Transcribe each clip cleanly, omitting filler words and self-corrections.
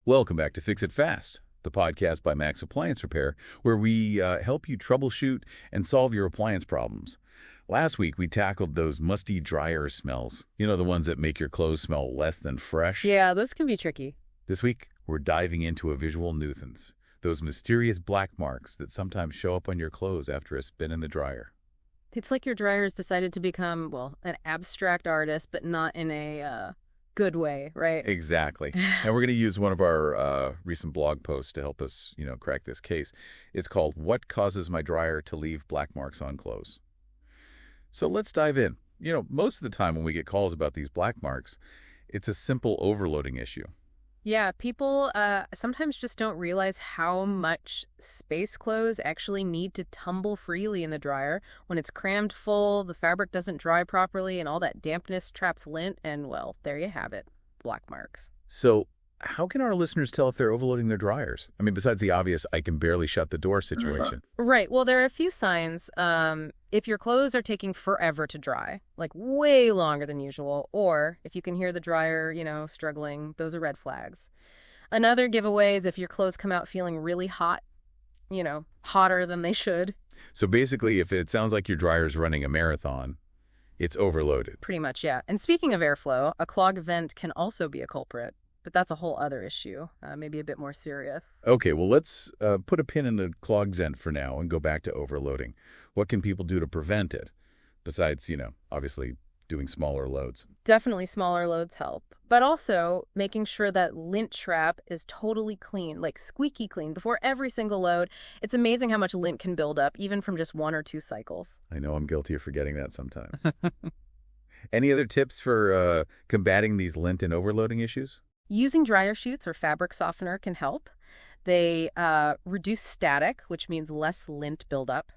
Welcome back to Fix It Fast, the podcast by Max Appliance Repair, where we help you troubleshoot and solve your appliance problems. Last week, we tackled those musty dryer smells. You know, the ones that make your clothes smell less than fresh? Yeah, those can be tricky. This week, we're diving into a visual nuisance, those mysterious black marks that sometimes show up on your clothes after a spin in the dryer. It's like your dryer's decided to become, well, an abstract artist, but not in a good way, right? Exactly. And we're going to use one of our recent blog posts to help us, crack this case. It's called What Causes My Dryer to Leave Black Marks on Clothes? So let's dive in. Most of the time when we get calls about these black marks, it's a simple overloading issue. Yeah, people sometimes just don't realize how much space clothes actually need to tumble freely in the dryer. When it's crammed full, the fabric doesn't dry properly, and all that dampness traps lint, and, well, there you have it, black marks. So how can our listeners tell if they're overloading their dryers? I mean, besides the obvious, I can barely shut the door situation. Right. Well, there are a few signs. If your clothes are taking forever to dry, like way longer than usual, or if you can hear the dryer, struggling, those are red flags. Another giveaway is if your clothes come out feeling really hot, hotter than they should. So basically, if it sounds like your dryer's running a marathon, it's overloaded. Pretty much, yeah. And speaking of airflow, a clogged vent can also be a culprit. But that's a whole other issue, maybe a bit more serious. Okay, well, let's put a pin in the clogged vent for now and go back to overloading. What can people do to prevent it? Besides, obviously doing smaller loads. Definitely smaller loads help. But also making sure that lint trap is totally clean, like squeaky clean, before every single load. It's amazing how much lint can build up, even from just 1 or 2 cycles. I know I'm guilty of forgetting that sometimes. Any other tips for combating these lint and overloading issues? Using dryer sheets or fabric softener can help. They reduce static, which means less lint buildup.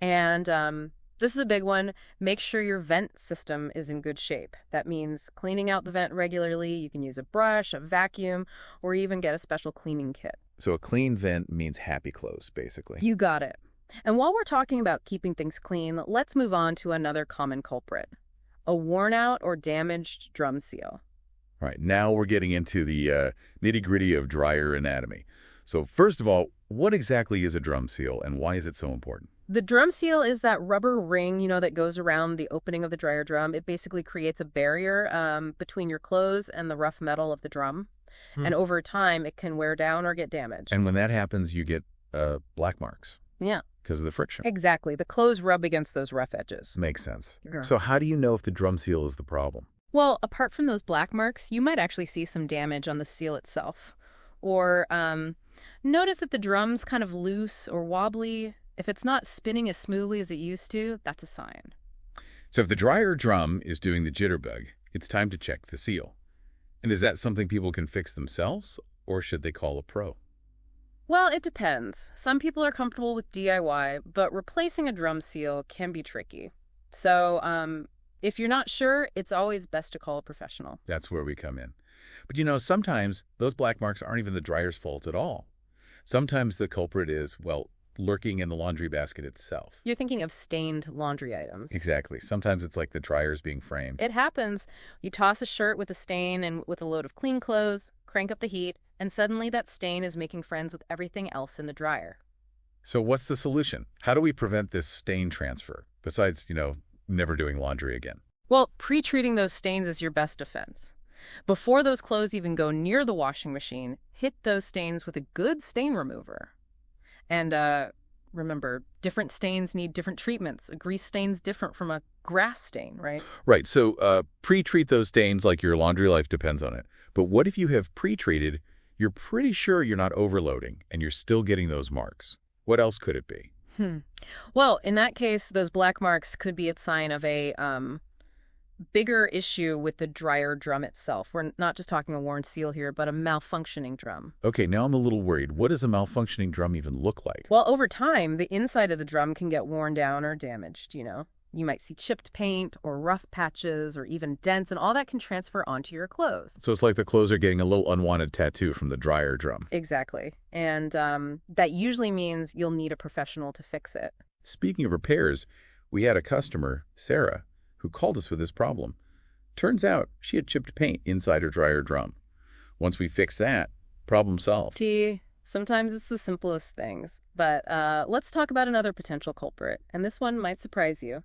And this is a big one. Make sure your vent system is in good shape. That means cleaning out the vent regularly. You can use a brush, a vacuum, or even get a special cleaning kit. So a clean vent means happy clothes, basically. You got it. And while we're talking about keeping things clean, let's move on to another common culprit, a worn out or damaged drum seal. All right, now we're getting into the nitty-gritty of dryer anatomy. So first of all, what exactly is a drum seal and why is it so important? The drum seal is that rubber ring, that goes around the opening of the dryer drum. It basically creates a barrier between your clothes and the rough metal of the drum. And over time, it can wear down or get damaged. And when that happens, you get black marks. Yeah. Because of the friction. Exactly. The clothes rub against those rough edges. Makes sense. Yeah. So how do you know if the drum seal is the problem? Well, apart from those black marks, you might actually see some damage on the seal itself. Or notice that the drum's kind of loose or wobbly. If it's not spinning as smoothly as it used to, that's a sign. So if the dryer drum is doing the jitterbug, it's time to check the seal. And is that something people can fix themselves, or should they call a pro? Well, it depends. Some people are comfortable with DIY, but replacing a drum seal can be tricky. So, if you're not sure, it's always best to call a professional. That's where we come in. But sometimes those black marks aren't even the dryer's fault at all. Sometimes the culprit is, lurking in the laundry basket itself. You're thinking of stained laundry items. Exactly. Sometimes it's like the dryer's being framed. It happens. You toss a shirt with a stain and with a load of clean clothes, crank up the heat, and suddenly that stain is making friends with everything else in the dryer. So what's the solution? How do we prevent this stain transfer, besides, never doing laundry again? Well, pre-treating those stains is your best defense. Before those clothes even go near the washing machine, hit those stains with a good stain remover. And remember, different stains need different treatments. A grease stain's different from a grass stain, right? Right. So pre-treat those stains like your laundry life depends on it. But what if you have pre-treated, you're pretty sure you're not overloading, and you're still getting those marks? What else could it be? Well, in that case, those black marks could be a sign of a bigger issue with the dryer drum itself. We're not just talking a worn seal here, but a malfunctioning drum. Okay, now I'm a little worried. What does a malfunctioning drum even look like? Well, over time, the inside of the drum can get worn down or damaged, You might see chipped paint or rough patches or even dents, and all that can transfer onto your clothes. So it's like the clothes are getting a little unwanted tattoo from the dryer drum. Exactly. And that usually means you'll need a professional to fix it. Speaking of repairs, we had a customer, Sarah, who called us with this problem. Turns out she had chipped paint inside her dryer drum. Once we fixed that, Problem solved. See, sometimes it's the simplest things. But let's talk about another potential culprit, and this one might surprise you.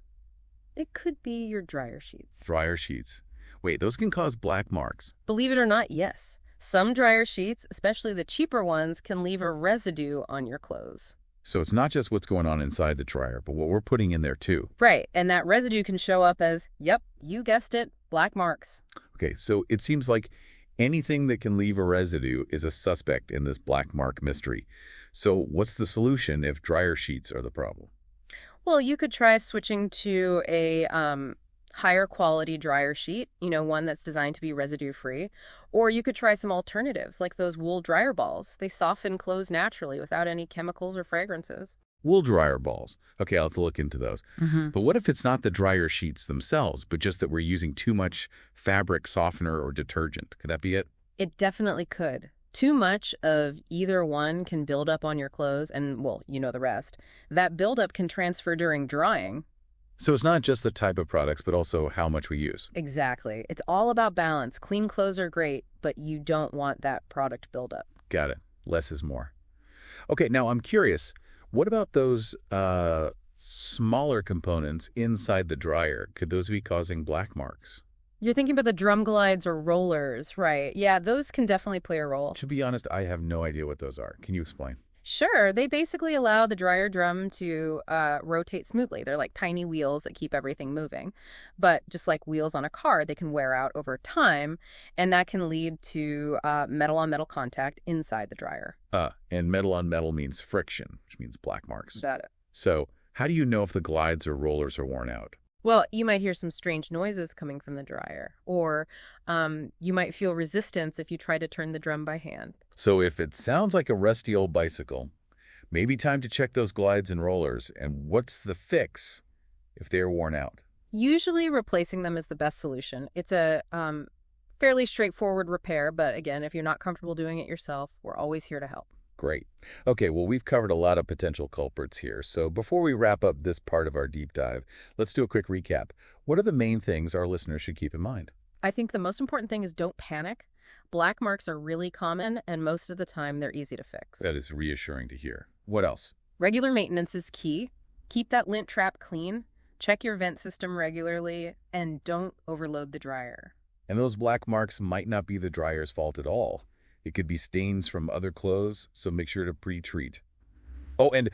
It could be your dryer sheets. Dryer sheets. Wait, those can cause black marks. Believe it or not, yes. Some dryer sheets, especially the cheaper ones, can leave a residue on your clothes. So it's not just what's going on inside the dryer, but what we're putting in there too. Right, and that residue can show up as, yep, you guessed it, black marks. Okay, so it seems like anything that can leave a residue is a suspect in this black mark mystery. So what's the solution if dryer sheets are the problem? Well, you could try switching to a higher quality dryer sheet, one that's designed to be residue free. Or you could try some alternatives like those wool dryer balls. They soften clothes naturally without any chemicals or fragrances. Wool dryer balls. Okay, I'll have to look into those. But what if it's not the dryer sheets themselves, but just that we're using too much fabric softener or detergent? Could that be it? It definitely could. Too much of either one can build up on your clothes, and, well, you know the rest. That buildup can transfer during drying. So it's not just the type of products, but also how much we use. Exactly. It's all about balance. Clean clothes are great, but you don't want that product buildup. Got it. Less is more. Okay, now I'm curious. What about those smaller components inside the dryer? Could those be causing black marks? You're thinking about the drum glides or rollers, right? Yeah, those can definitely play a role. To be honest, I have no idea what those are. Can you explain? Sure, they basically allow the dryer drum to rotate smoothly. They're like tiny wheels that keep everything moving. But just like wheels on a car, they can wear out over time, and that can lead to metal-on-metal contact inside the dryer. And metal on metal means friction, which means black marks. Got it. So how do you know if the glides or rollers are worn out? Well, you might hear some strange noises coming from the dryer, or you might feel resistance if you try to turn the drum by hand. So if it sounds like a rusty old bicycle, maybe time to check those glides and rollers. And what's the fix if they're worn out? Usually replacing them is the best solution. It's a fairly straightforward repair, but again, if you're not comfortable doing it yourself, we're always here to help. Great. Okay, well, we've covered a lot of potential culprits here. So before we wrap up this part of our deep dive, let's do a quick recap. What are the main things our listeners should keep in mind? I think the most important thing is don't panic. Black marks are really common, and most of the time they're easy to fix. That is reassuring to hear. What else? Regular maintenance is key. Keep that lint trap clean. Check your vent system regularly, and don't overload the dryer. And those black marks might not be the dryer's fault at all. It could be stains from other clothes, so make sure to pre-treat. Oh, and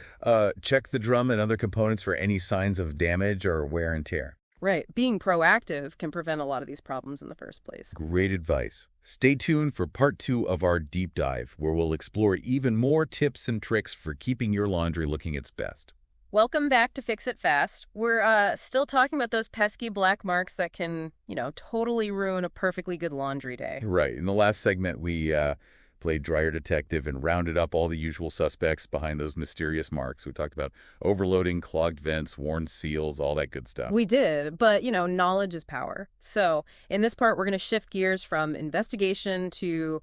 check the drum and other components for any signs of damage or wear and tear. Right. Being proactive can prevent a lot of these problems in the first place. Great advice. Stay tuned for part 2 of our deep dive, where we'll explore even more tips and tricks for keeping your laundry looking its best. Welcome back to Fix It Fast. We're still talking about those pesky black marks that can, totally ruin a perfectly good laundry day. Right. In the last segment, we played dryer detective and rounded up all the usual suspects behind those mysterious marks. We talked about overloading, clogged vents, worn seals, all that good stuff. We did, but, knowledge is power. So in this part, we're going to shift gears from investigation to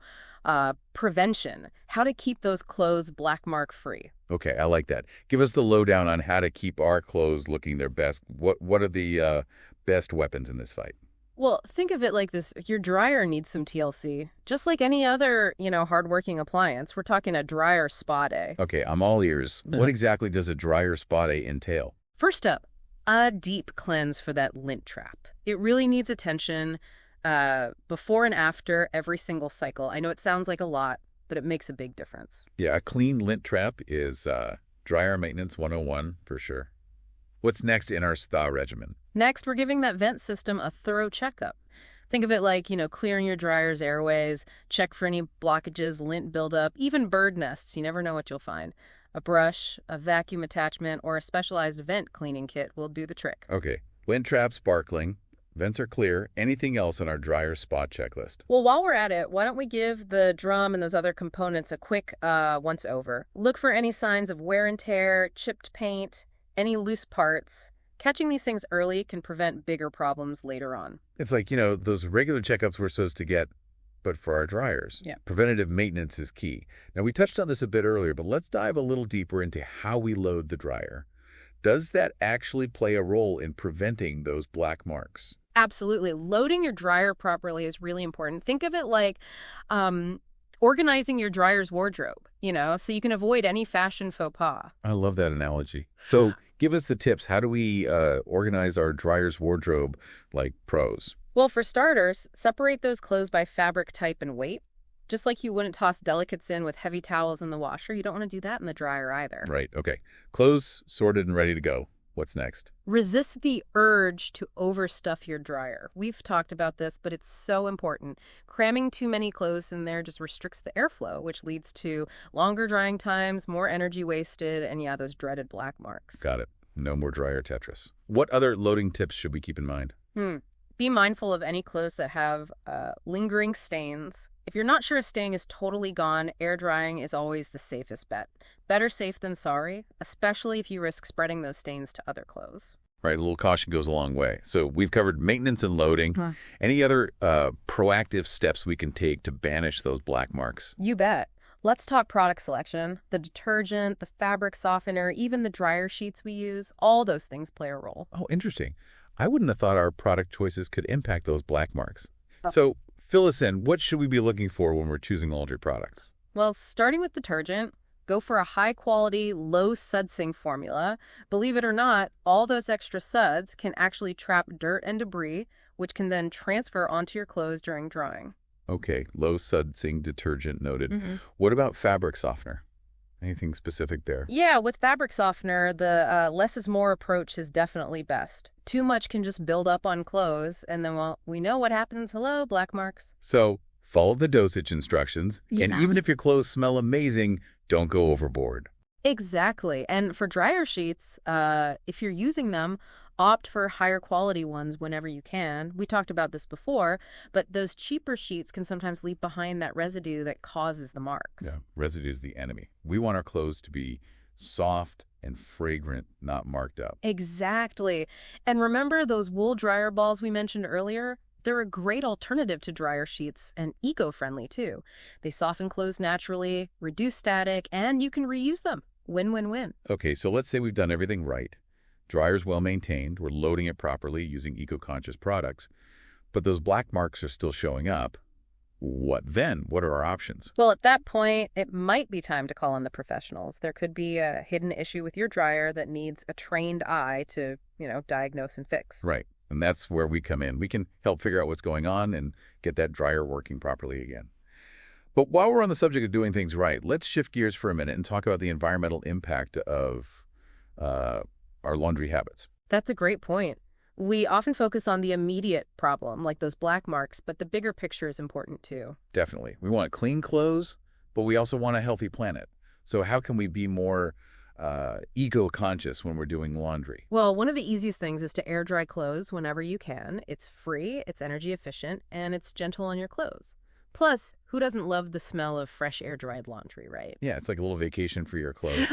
prevention, how to keep those clothes black mark free. Okay, I like that. Give us the lowdown on how to keep our clothes looking their best. What are the best weapons in this fight? Well, think of it like this. Your dryer needs some TLC. Just like any other, hardworking appliance. We're talking a dryer spa day. Okay, I'm all ears. What exactly does a dryer spa day entail? First up, a deep cleanse for that lint trap. It really needs attention before and after every single cycle. I know it sounds like a lot, but it makes a big difference. Yeah, a clean lint trap is dryer maintenance 101 for sure. What's next in our spa regimen? Next, we're giving that vent system a thorough checkup. Think of it like, clearing your dryer's airways, check for any blockages, lint buildup, even bird nests. You never know what you'll find. A brush, a vacuum attachment, or a specialized vent cleaning kit will do the trick. Okay, lint trap sparkling, vents are clear. Anything else on our dryer spot checklist? Well, while we're at it, why don't we give the drum and those other components a quick once-over. Look for any signs of wear and tear, chipped paint, any loose parts. Catching these things early can prevent bigger problems later on. It's like, those regular checkups we're supposed to get, but for our dryers. Yeah. Preventative maintenance is key. Now, we touched on this a bit earlier, but let's dive a little deeper into how we load the dryer. Does that actually play a role in preventing those black marks? Absolutely. Loading your dryer properly is really important. Think of it like Organizing your dryer's wardrobe, so you can avoid any fashion faux pas. I love that analogy. So give us the tips. How do we organize our dryer's wardrobe like pros? Well, for starters, separate those clothes by fabric type and weight. Just like you wouldn't toss delicates in with heavy towels in the washer, you don't want to do that in the dryer either. Right. Okay. Clothes sorted and ready to go. What's next? Resist the urge to overstuff your dryer. We've talked about this, but it's so important. Cramming too many clothes in there just restricts the airflow, which leads to longer drying times, more energy wasted, and yeah, those dreaded black marks. Got it. No more dryer Tetris. What other loading tips should we keep in mind? Be mindful of any clothes that have lingering stains. If you're not sure a stain is totally gone, air drying is always the safest bet. Better safe than sorry, especially if you risk spreading those stains to other clothes. Right, a little caution goes a long way. So we've covered maintenance and loading. Huh. Any other proactive steps we can take to banish those black marks? You bet. Let's talk product selection. The detergent, the fabric softener, even the dryer sheets we use, all those things play a role. Oh, interesting. I wouldn't have thought our product choices could impact those black marks. Oh. So fill us in. What should we be looking for when we're choosing laundry products? Well, starting with detergent, go for a high-quality, low-sudsing formula. Believe it or not, all those extra suds can actually trap dirt and debris, which can then transfer onto your clothes during drying. Okay, low sudsing detergent noted. Mm-hmm. What about fabric softener? Anything specific there? Yeah, with fabric softener, the less is more approach is definitely best. Too much can just build up on clothes, and then, well, we know what happens. Hello, black marks. So follow the dosage instructions, and Yeah. even if your clothes smell amazing, don't go overboard. Exactly. And for dryer sheets, if you're using them, opt for higher quality ones whenever you can. We talked about this before, but those cheaper sheets can sometimes leave behind that residue that causes the marks. Yeah, residue is the enemy. We want our clothes to be soft and fragrant, not marked up. Exactly. And remember those wool dryer balls we mentioned earlier? They're a great alternative to dryer sheets and eco-friendly too. They soften clothes naturally, reduce static, and you can reuse them. Win-win-win. Okay, so let's say we've done everything right. Dryer's well maintained, we're loading it properly using eco-conscious products, but those black marks are still showing up. What then? What are our options? Well, at that point, it might be time to call in the professionals. There could be a hidden issue with your dryer that needs a trained eye to, diagnose and fix. Right, and that's where we come in. We can help figure out what's going on and get that dryer working properly again. But while we're on the subject of doing things right, let's shift gears for a minute and talk about the environmental impact of our laundry habits. That's a great point. We often focus on the immediate problem, like those black marks, but the bigger picture is important too. Definitely. We want clean clothes, but we also want a healthy planet. So how can we be more eco-conscious when we're doing laundry? Well, one of the easiest things is to air dry clothes whenever you can. It's free, it's energy efficient, and it's gentle on your clothes. Plus, who doesn't love the smell of fresh air-dried laundry, right? Yeah, it's like a little vacation for your clothes.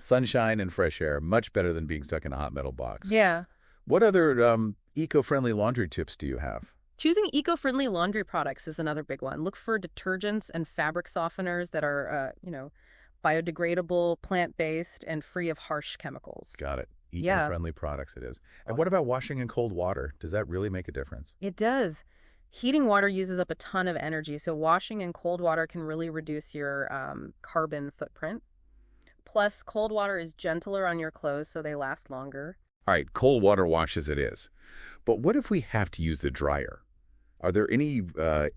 Sunshine and fresh air, much better than being stuck in a hot metal box. Yeah. What other eco-friendly laundry tips do you have? Choosing eco-friendly laundry products is another big one. Look for detergents and fabric softeners that are, biodegradable, plant-based, and free of harsh chemicals. Got it. Yeah. Eco-friendly products it is. And what about washing in cold water? Does that really make a difference? It does. Heating water uses up a ton of energy, so washing in cold water can really reduce your carbon footprint. Plus, cold water is gentler on your clothes, so they last longer. All right, cold water washes it is. But what if we have to use the dryer? Are there any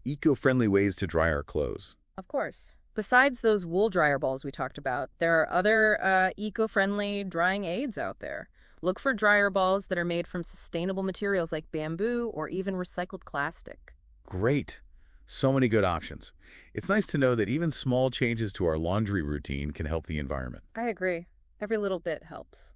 eco-friendly ways to dry our clothes? Of course. Besides those wool dryer balls we talked about, there are other eco-friendly drying aids out there. Look for dryer balls that are made from sustainable materials like bamboo or even recycled plastic. Great. So many good options. It's nice to know that even small changes to our laundry routine can help the environment. I agree. Every little bit helps.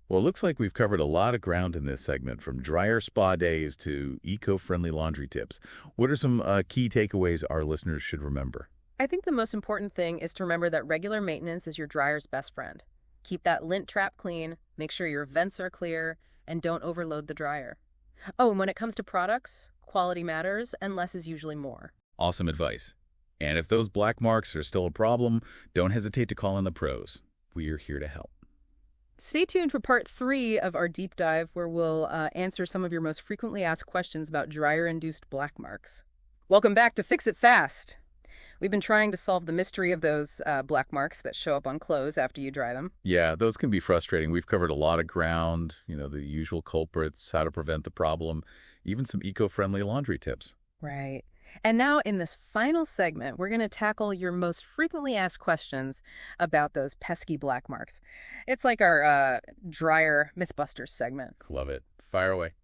Well, it looks like we've covered a lot of ground in this segment, from dryer spa days to eco-friendly laundry tips. What are some key takeaways our listeners should remember? I think the most important thing is to remember that regular maintenance is your dryer's best friend. Keep that lint trap clean, make sure your vents are clear, and don't overload the dryer. Oh, and when it comes to products, quality matters, and less is usually more. Awesome advice. And if those black marks are still a problem, don't hesitate to call in the pros. We're here to help. Stay tuned for part 3 of our deep dive, where we'll answer some of your most frequently asked questions about dryer-induced black marks. Welcome back to Fix It Fast. We've been trying to solve the mystery of those black marks that show up on clothes after you dry them. Yeah, those can be frustrating. We've covered a lot of ground, the usual culprits, how to prevent the problem, even some eco-friendly laundry tips. Right. And now in this final segment, we're going to tackle your most frequently asked questions about those pesky black marks. It's like our dryer Mythbusters segment. Love it. Fire away.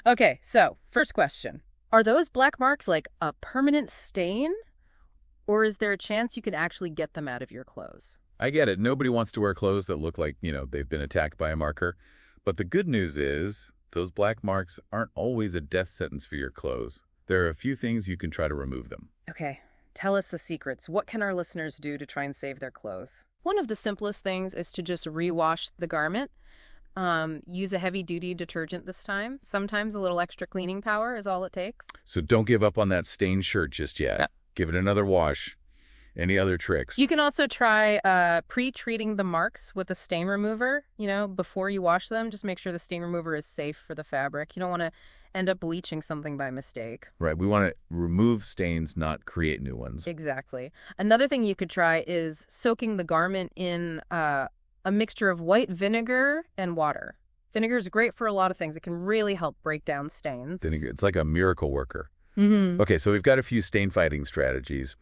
Okay, so first question. Are those black marks like a permanent stain? Or is there a chance you can actually get them out of your clothes? I get it. Nobody wants to wear clothes that look like, they've been attacked by a marker. But the good news is those black marks aren't always a death sentence for your clothes. There are a few things you can try to remove them. Okay, tell us the secrets. What can our listeners do to try and save their clothes? One of the simplest things is to just rewash the garment. Use a heavy-duty detergent this time. Sometimes a little extra cleaning power is all it takes. So don't give up on that stained shirt just yet. Yeah. Give it another wash. Any other tricks? You can also try pre-treating the marks with a stain remover, before you wash them. Just make sure the stain remover is safe for the fabric. You don't want to end up bleaching something by mistake. Right. We want to remove stains, not create new ones. Exactly. Another thing you could try is soaking the garment in a mixture of white vinegar and water. Vinegar is great for a lot of things. It can really help break down stains. Vinegar, it's like a miracle worker. Mm-hmm. Okay, so we've got a few stain fighting strategies.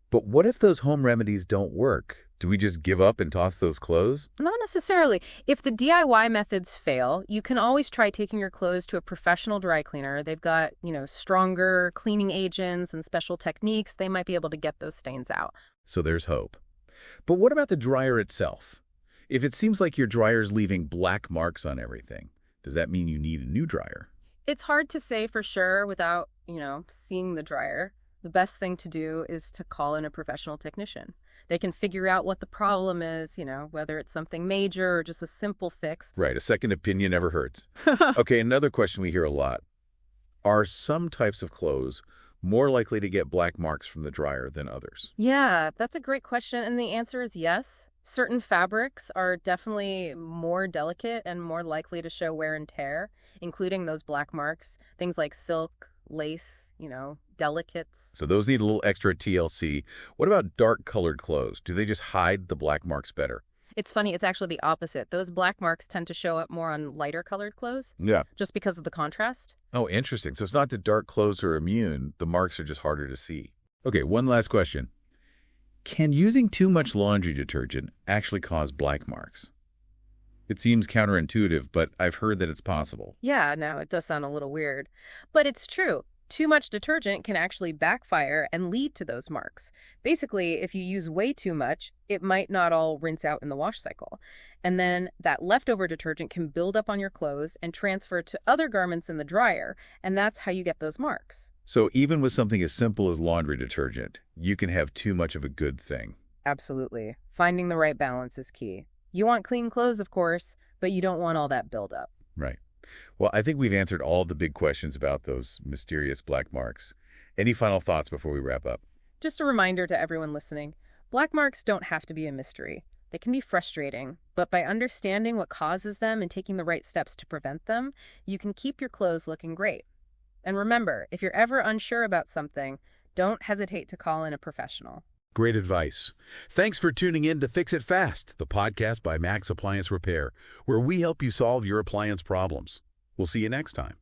But what if those home remedies don't work? Do we just give up and toss those clothes? Not necessarily. If the DIY methods fail, you can always try taking your clothes to a professional dry cleaner. They've got, stronger cleaning agents and special techniques. They might be able to get those stains out. So there's hope. But what about the dryer itself? If it seems like your dryer's leaving black marks on everything, does that mean you need a new dryer? It's hard to say for sure without, seeing the dryer. The best thing to do is to call in a professional technician. They can figure out what the problem is, whether it's something major or just a simple fix. Right, a second opinion never hurts. Okay, another question we hear a lot. Are some types of clothes more likely to get black marks from the dryer than others? Yeah, that's a great question, and the answer is yes. Certain fabrics are definitely more delicate and more likely to show wear and tear, including those black marks. Things like silk, lace, delicates. So those need a little extra TLC. What about dark-colored clothes? Do they just hide the black marks better? It's funny, it's actually the opposite. Those black marks tend to show up more on lighter colored clothes. Yeah. Just because of the contrast. Oh, interesting. So it's not that dark clothes are immune. The marks are just harder to see. Okay, one last question. Can using too much laundry detergent actually cause black marks? It seems counterintuitive, but I've heard that it's possible. Yeah, no, it does sound a little weird. But it's true. Too much detergent can actually backfire and lead to those marks. Basically, if you use way too much, it might not all rinse out in the wash cycle. And then that leftover detergent can build up on your clothes and transfer to other garments in the dryer, and that's how you get those marks. So even with something as simple as laundry detergent, you can have too much of a good thing. Absolutely. Finding the right balance is key. You want clean clothes, of course, but you don't want all that buildup. Right. Well, I think we've answered all the big questions about those mysterious black marks. Any final thoughts before we wrap up? Just a reminder to everyone listening, black marks don't have to be a mystery. They can be frustrating, but by understanding what causes them and taking the right steps to prevent them, you can keep your clothes looking great. And remember, if you're ever unsure about something, don't hesitate to call in a professional. Great advice. Thanks for tuning in to Fix It Fast, the podcast by Max Appliance Repair, where we help you solve your appliance problems. We'll see you next time.